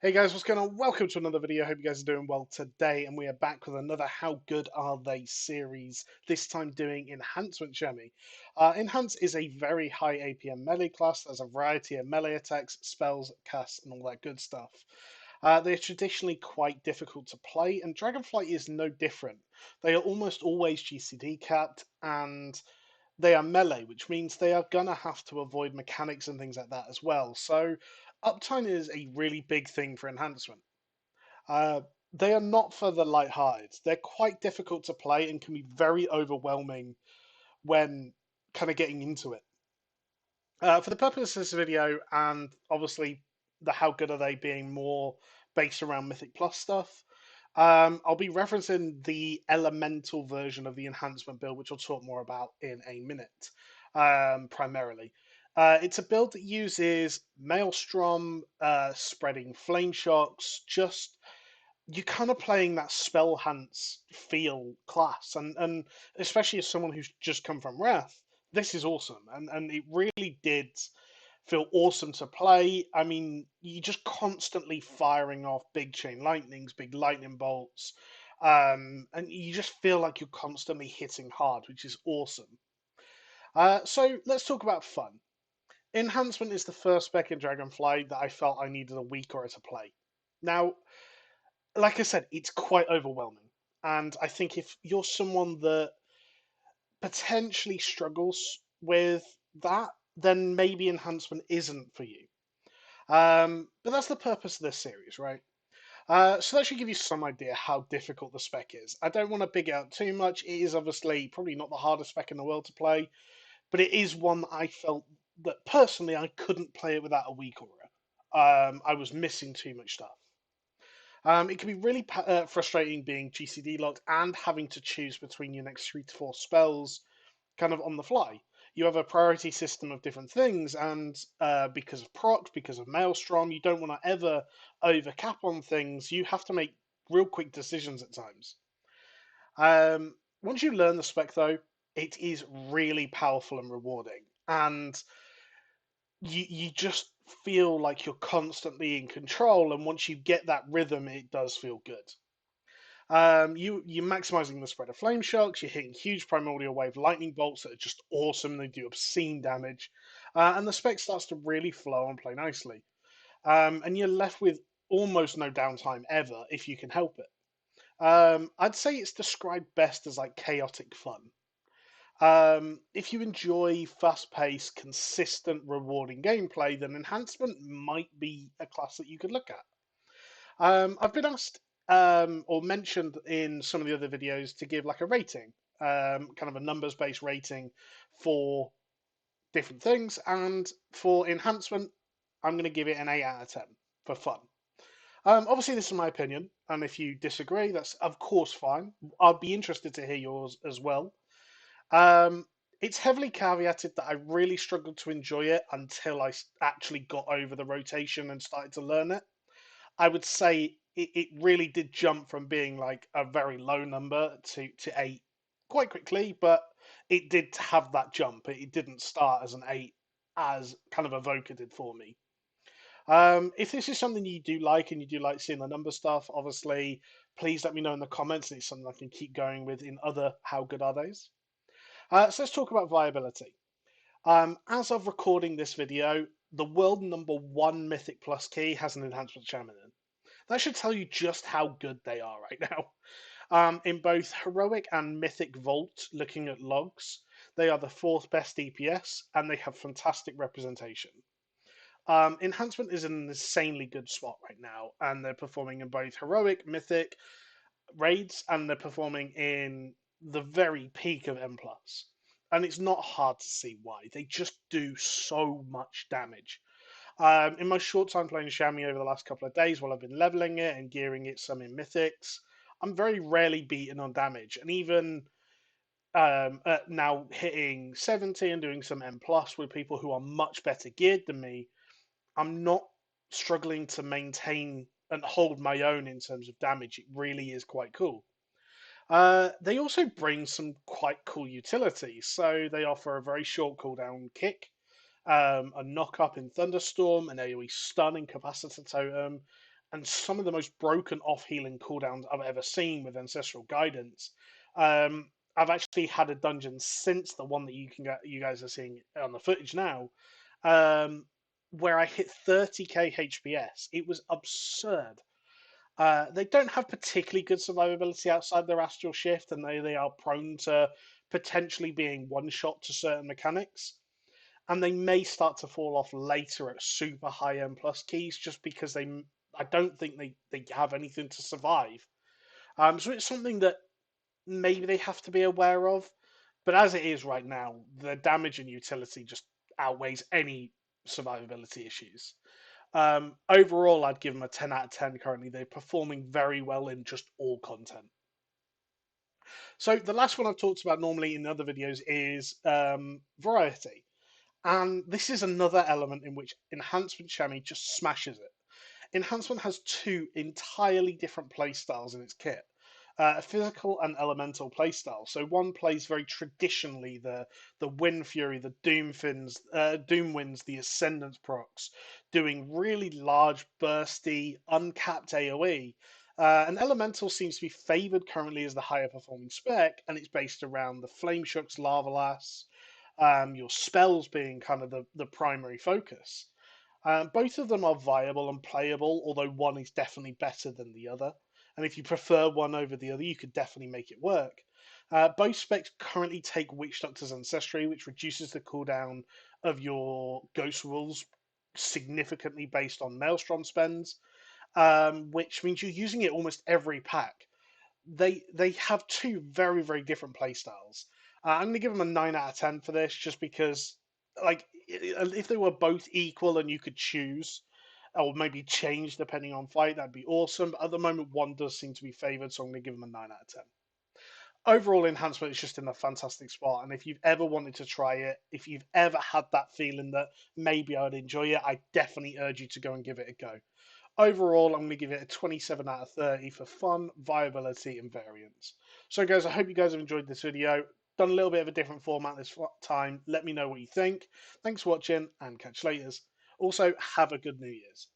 Hey guys, what's going on? Welcome to another video. Hope you guys are doing well today, and we are back with another How Good Are They series, this time doing Enhancement Shaman. Enhance is a very high APM melee class. There's a variety of melee attacks, spells, casts, and all that good stuff. They're traditionally quite difficult to play, and Dragonflight is no different. They are almost always GCD capped, and they are melee, which means they are gonna have to avoid mechanics and things like that as well. So uptime is a really big thing for enhancement. Uh, they are not for the light-hearted. They're quite difficult to play and can be very overwhelming when kind of getting into it. For the purpose of this video, and obviously the how good are they being more based around Mythic Plus stuff, I'll be referencing the elemental version of the enhancement build, which I'll talk more about in a minute, primarily. It's a build that uses Maelstrom, spreading flame shocks, just you're kind of playing that spell Spellhance feel class, and especially as someone who's just come from Wrath, this is awesome, and it really did feel awesome to play. I mean, you're just constantly firing off big chain lightnings, big lightning bolts, and you just feel like you're constantly hitting hard, which is awesome. So let's talk about fun. Enhancement is the first spec in Dragonflight that I felt I needed a week or to play. Now, like I said, it's quite overwhelming. And I think if you're someone that potentially struggles with that, then maybe enhancement isn't for you. But that's the purpose of this series, right? So that should give you some idea how difficult the spec is. I don't want to big it out too much. It is obviously probably not the hardest spec in the world to play, but it is one that I felt that personally I couldn't play it without a weak aura. I was missing too much stuff. It can be really frustrating being GCD locked and having to choose between your next 3 to 4 spells kind of on the fly. You have a priority system of different things, and because of procs, because of Maelstrom, you don't want to ever overcap on things. You have to make real quick decisions at times. Once you learn the spec, though, it is really powerful and rewarding, and you just feel like you're constantly in control. And once you get that rhythm, it does feel good. You're maximizing the spread of flame shocks. You're hitting huge primordial wave lightning bolts that are just awesome. They do obscene damage, and the spec starts to really flow and play nicely. And you're left with almost no downtime ever if you can help it. I'd say it's described best as like chaotic fun. If you enjoy fast-paced, consistent, rewarding gameplay, then Enhancement might be a class that you could look at. I've been asked or mentioned in some of the other videos to give like a rating, kind of a numbers-based rating for different things, and for enhancement, I'm going to give it an 8 out of 10 for fun. Obviously, this is my opinion, and if you disagree, that's of course fine. I'd be interested to hear yours as well. Um, it's heavily caveated that I really struggled to enjoy it until I actually got over the rotation and started to learn it. I would say it really did jump from being like a very low number to 8 quite quickly, but it did have that jump. It didn't start as an 8 as kind of Evoker did for me. If this is something you do like and you do like seeing the number stuff, obviously, please let me know in the comments. It's something I can keep going with in other How Good Are These? So let's talk about viability. As of recording this video, the world number 1 Mythic Plus key has an enhancement shaman in. That should tell you just how good they are right now. In both Heroic and Mythic Vault, looking at logs, they are the 4th best DPS and they have fantastic representation. Enhancement is in an insanely good spot right now, and they're performing in both Heroic, Mythic raids, and they're performing in the very peak of M+. And it's not hard to see why. They just do so much damage. In my short time playing Chamois over the last couple of days, while I've been leveling it and gearing it some in mythics, I'm very rarely beaten on damage, and even now hitting 70 and doing some M plus with people who are much better geared than me, I'm not struggling to maintain and hold my own in terms of damage. It really is quite cool. They also bring some quite cool utilities. So they offer a very short cooldown kick, a knock up in Thunderstorm, an AoE stun in Capacitor Totem, and some of the most broken off healing cooldowns I've ever seen with Ancestral Guidance. I've actually had a dungeon since the one that you guys are seeing on the footage now, um, where I hit 30k HPS. It was absurd. They don't have particularly good survivability outside their astral shift, and they are prone to potentially being one shot to certain mechanics. And they may start to fall off later at super high end plus keys, just because I don't think they have anything to survive. So it's something that maybe they have to be aware of. But as it is right now, the damage and utility just outweighs any survivability issues. Overall, I'd give them a 10 out of 10 currently. They're performing very well in just all content. So the last one I've talked about normally in other videos is variety. And this is another element in which Enhancement Chamois just smashes it. Enhancement has two entirely different playstyles in its kit. A physical and elemental playstyle. So one plays very traditionally the Wind Fury, the Doom Winds, the Ascendance procs, doing really large, bursty, uncapped AoE. And Elemental seems to be favoured currently as the higher performing spec, and it's based around the Flame Shooks, Lava Lass, your spells being kind of the primary focus. Both of them are viable and playable, although one is definitely better than the other. And if you prefer one over the other, you could definitely make it work. Both specs currently take Witch Doctor's Ancestry, which reduces the cooldown of your Ghost Rules significantly based on Maelstrom spends, which means you're using it almost every pack. They have two very different playstyles. I'm going to give them a 9 out of 10 for this, just because like if they were both equal and you could choose, or maybe change depending on fight, that'd be awesome. But at the moment, one does seem to be favoured, so I'm going to give them a 9 out of 10. Overall, Enhancement is just in a fantastic spot, and if you've ever wanted to try it, if you've ever had that feeling that maybe I'd enjoy it, I definitely urge you to go and give it a go. Overall, I'm going to give it a 27 out of 30 for fun, viability, and variance. So, guys, I hope you guys have enjoyed this video. Done a little bit of a different format this time. Let me know what you think. Thanks for watching, and catch you later. Also, have a good New Year's.